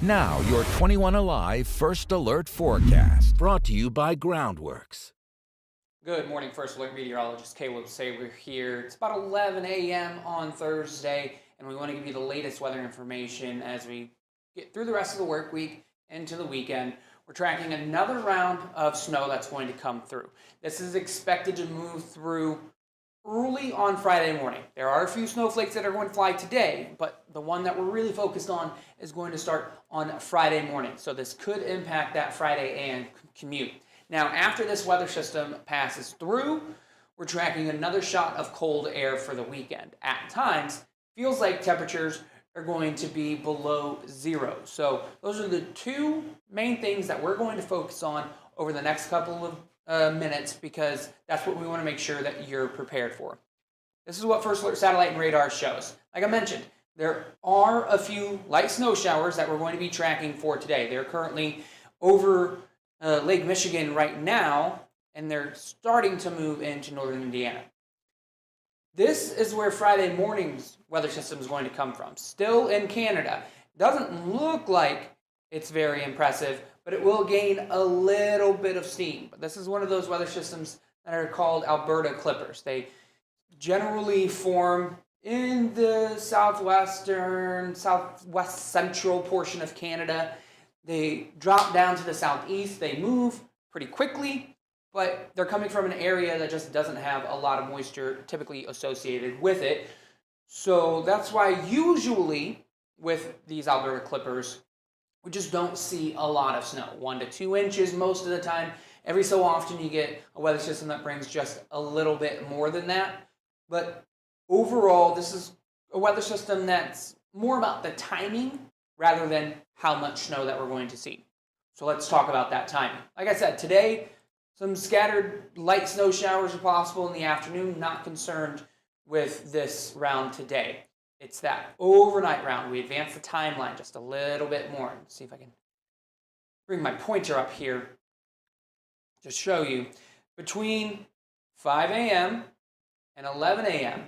Now, your 21Alive First Alert Forecast, brought to you by Groundworks. Good morning, First Alert meteorologist Caleb Saber here. It's about 11 a.m. on Thursday, and we want to give you the latest weather information as we get through the rest of the work week into the weekend. We're tracking another round of snow that's going to come through. This is expected to move through early on Friday morning. There are a few snowflakes that are going to fly today, but the one that we're really focused on is going to start on Friday morning. So this could impact that Friday and commute. Now, after this weather system passes through, we're tracking another shot of cold air for the weekend. At times, feels like temperatures are going to be below zero. So those are the two main things that we're going to focus on over the next couple of minutes, because that's what we want to make sure that you're prepared for. This is what First Alert Satellite and Radar shows. Like I mentioned, there are a few light snow showers that we're going to be tracking for today. They're currently over Lake Michigan right now, and they're starting to move into northern Indiana. This is where Friday morning's weather system is going to come from. Still in Canada. Doesn't look like it's very impressive, but it will gain a little bit of steam. But this is one of those weather systems that are called Alberta clippers. They generally form in the southwest central portion of Canada. They drop down to the southeast. They move pretty quickly, but they're coming from an area that just doesn't have a lot of moisture typically associated with it. So that's why usually with these Alberta clippers, we just don't see a lot of snow. 1 to 2 inches most of the time. Every so often you get a weather system that brings just a little bit more than that. But overall, this is a weather system that's more about the timing rather than how much snow that we're going to see. So let's talk about that timing. Like I said, today, some scattered light snow showers are possible in the afternoon. Not concerned with this round today. It's that overnight round. We advance the timeline just a little bit more. Let's see if I can bring my pointer up here to show you. Between 5 a.m. and 11 a.m.,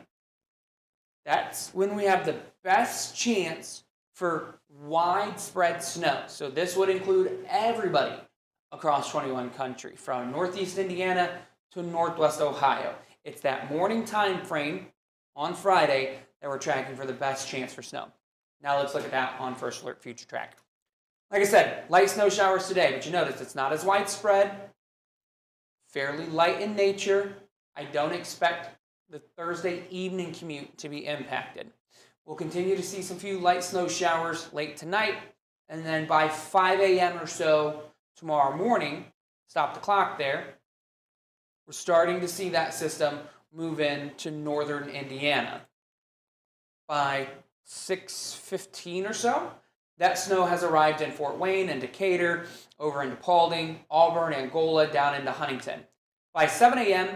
that's when we have the best chance for widespread snow. So this would include everybody across 21 country, from northeast Indiana to northwest Ohio. It's that morning time frame on Friday that we're tracking for the best chance for snow. Now let's look at that on First Alert Future Track. Like I said, light snow showers today, but you notice it's not as widespread, fairly light in nature. I don't expect the Thursday evening commute to be impacted. We'll continue to see some few light snow showers late tonight, and then by 5 a.m. or so tomorrow morning, stop the clock there, we're starting to see that system move into northern Indiana. By 6:15 or so, that snow has arrived in Fort Wayne and Decatur, over into Paulding, Auburn, Angola, down into Huntington. By 7 a.m.,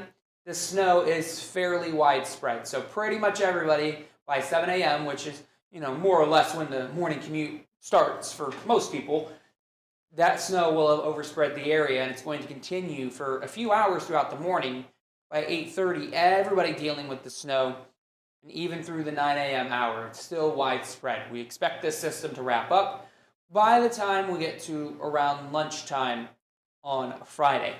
the snow is fairly widespread. So pretty much everybody by 7 a.m., which is, more or less when the morning commute starts for most people, that snow will have overspread the area, and it's going to continue for a few hours throughout the morning. By 8:30, everybody dealing with the snow, and even through the 9 a.m. hour, it's still widespread. We expect this system to wrap up by the time we get to around lunchtime on Friday.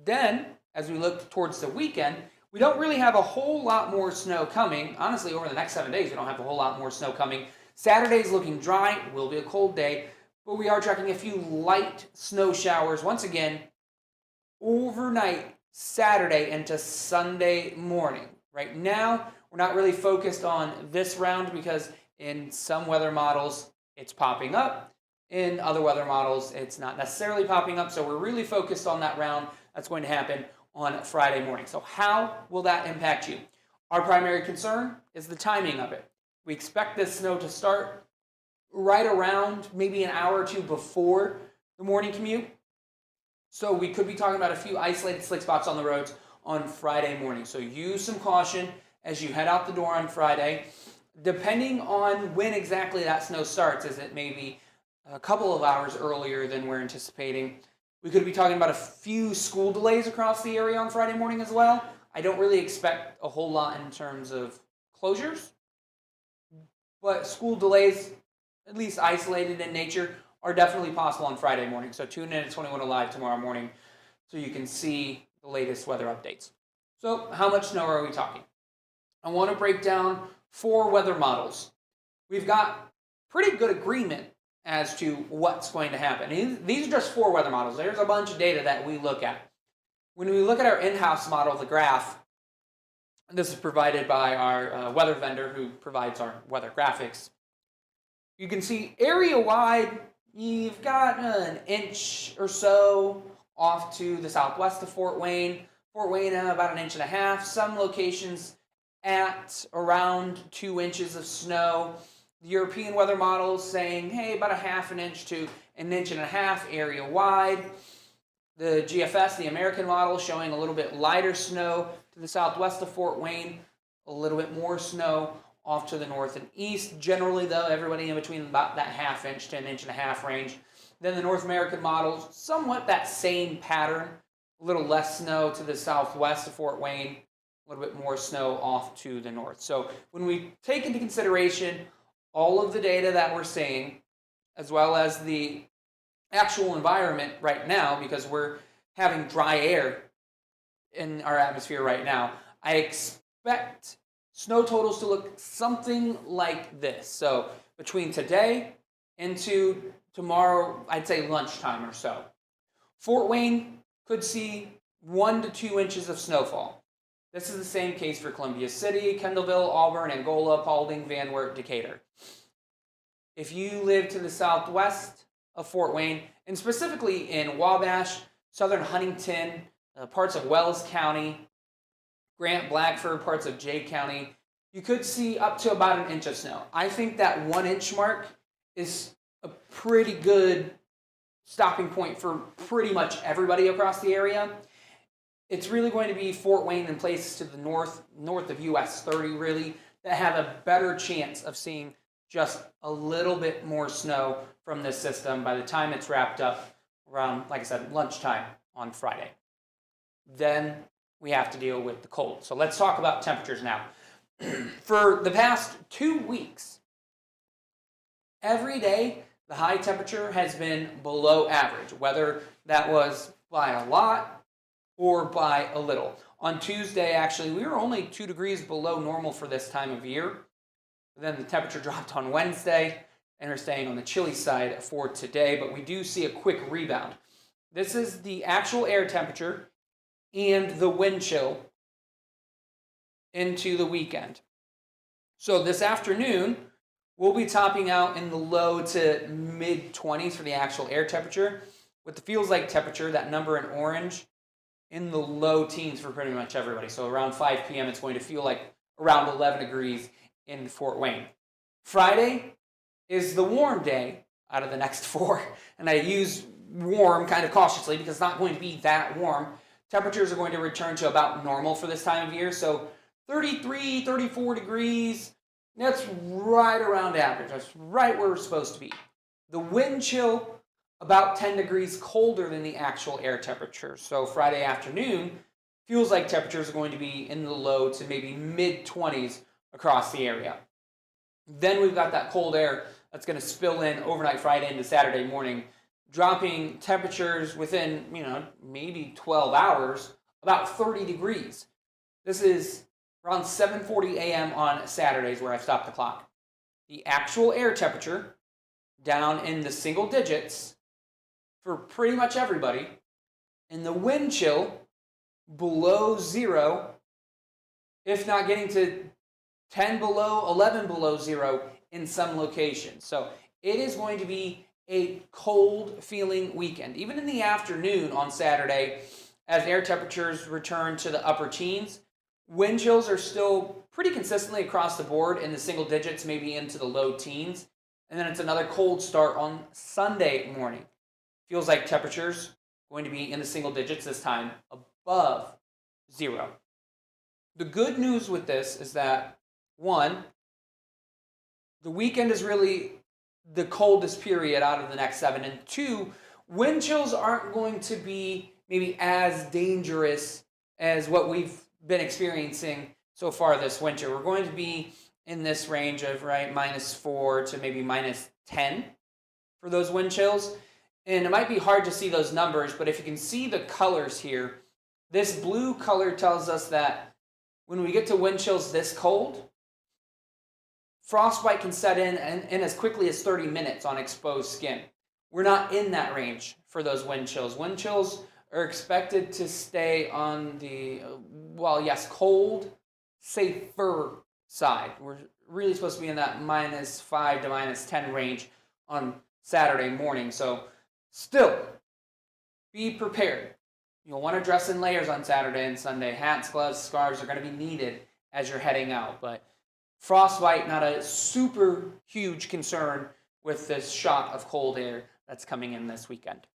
Then, as we look towards the weekend, we don't really have a whole lot more snow coming. Honestly, over the next 7 days, we don't have a whole lot more snow coming. Saturday's looking dry. It will be a cold day, but we are tracking a few light snow showers once again overnight Saturday into Sunday morning. Right now, we're not really focused on this round because in some weather models, it's popping up. In other weather models, it's not necessarily popping up. So we're really focused on that round that's going to happen on Friday morning. So how will that impact you? Our primary concern is the timing of it. We expect this snow to start right around maybe an hour or two before the morning commute. So we could be talking about a few isolated slick spots on the roads on Friday morning. So use some caution as you head out the door on Friday. Depending on when exactly that snow starts, as it may be a couple of hours earlier than we're anticipating, we could be talking about a few school delays across the area on Friday morning as well. I don't really expect a whole lot in terms of closures, but school delays at least isolated in nature, are definitely possible on Friday morning. So tune in to 21Alive tomorrow morning so you can see the latest weather updates. So how much snow are we talking? I want to break down 4 weather models. We've got pretty good agreement as to what's going to happen. And these are just 4 weather models. There's a bunch of data that we look at. When we look at our in-house model, the graph, this is provided by our weather vendor who provides our weather graphics. You can see area-wide, you've got an inch or so off to the southwest of Fort Wayne. Fort Wayne, about 1.5 inches. Some locations at around 2 inches of snow. The European weather models saying, hey, about 1/2 inch to 1.5 inches area wide. The GFS, the American model, showing a little bit lighter snow to the southwest of Fort Wayne, a little bit more snow off to the north and east. Generally, though, everybody in between about that 1/2 inch to 1.5 inches range. Then the North American models, somewhat that same pattern. A little less snow to the southwest of Fort Wayne, a little bit more snow off to the north. So when we take into consideration all of the data that we're seeing, as well as the actual environment right now, because we're having dry air in our atmosphere right now, I expect snow totals to look something like this. So between today into tomorrow, I'd say lunchtime or so. Fort Wayne could see 1 to 2 inches of snowfall. This is the same case for Columbia City, Kendallville, Auburn, Angola, Paulding, Van Wert, Decatur. If you live to the southwest of Fort Wayne, and specifically in Wabash, southern Huntington, parts of Wells County, Grant, Blackford, parts of Jay County, you could see up to about 1 inch of snow. I think that 1 inch mark is a pretty good stopping point for pretty much everybody across the area. It's really going to be Fort Wayne and places to the north of US 30 really, that have a better chance of seeing just a little bit more snow from this system by the time it's wrapped up around, like I said, lunchtime on Friday. Then we have to deal with the cold. So let's talk about temperatures now. For the past 2 weeks, every day the high temperature has been below average, whether that was by a lot or by a little. On Tuesday, actually, we were only 2 degrees below normal for this time of year. Then the temperature dropped on Wednesday, and we're staying on the chilly side for today, but we do see a quick rebound. This is the actual air temperature and the wind chill into the weekend. So this afternoon, we'll be topping out in the low to mid-20s for the actual air temperature, with the feels like temperature, that number in orange, in the low teens for pretty much everybody. So around 5 p.m., it's going to feel like around 11 degrees in Fort Wayne. Friday is the warm day out of the next 4, and I use warm kind of cautiously because it's not going to be that warm. Temperatures are going to return to about normal for this time of year, so 33, 34 degrees, that's right around average. That's right where we're supposed to be. The wind chill, about 10 degrees colder than the actual air temperature. So Friday afternoon, feels like temperatures are going to be in the low to maybe mid-20s across the area. Then we've got that cold air that's going to spill in overnight Friday into Saturday morning, dropping temperatures within, maybe 12 hours, about 30 degrees. This is around 7:40 a.m. on Saturdays where I stopped the clock. The actual air temperature down in the single digits for pretty much everybody, and the wind chill below zero, if not getting to 10 below, 11 below zero in some locations. So it is going to be a cold feeling weekend. Even in the afternoon on Saturday, as air temperatures return to the upper teens, wind chills are still pretty consistently across the board in the single digits, maybe into the low teens. And then it's another cold start on Sunday morning. Feels like temperatures going to be in the single digits this time, above zero. The good news with this is that, one, the weekend is really the coldest period out of the next 7. And 2, wind chills aren't going to be maybe as dangerous as what we've been experiencing so far this winter. We're going to be in this range of, -4 to maybe 10 for those wind chills. And it might be hard to see those numbers, but if you can see the colors here, this blue color tells us that when we get to wind chills this cold, frostbite can set in as quickly as 30 minutes on exposed skin. We're not in that range for those wind chills. Wind chills are expected to stay on the, cold, safer side. We're really supposed to be in that -5 to -10 range on Saturday morning. So still, be prepared. You'll want to dress in layers on Saturday and Sunday. Hats, gloves, scarves are going to be needed as you're heading out. But frostbite, not a super huge concern with this shot of cold air that's coming in this weekend.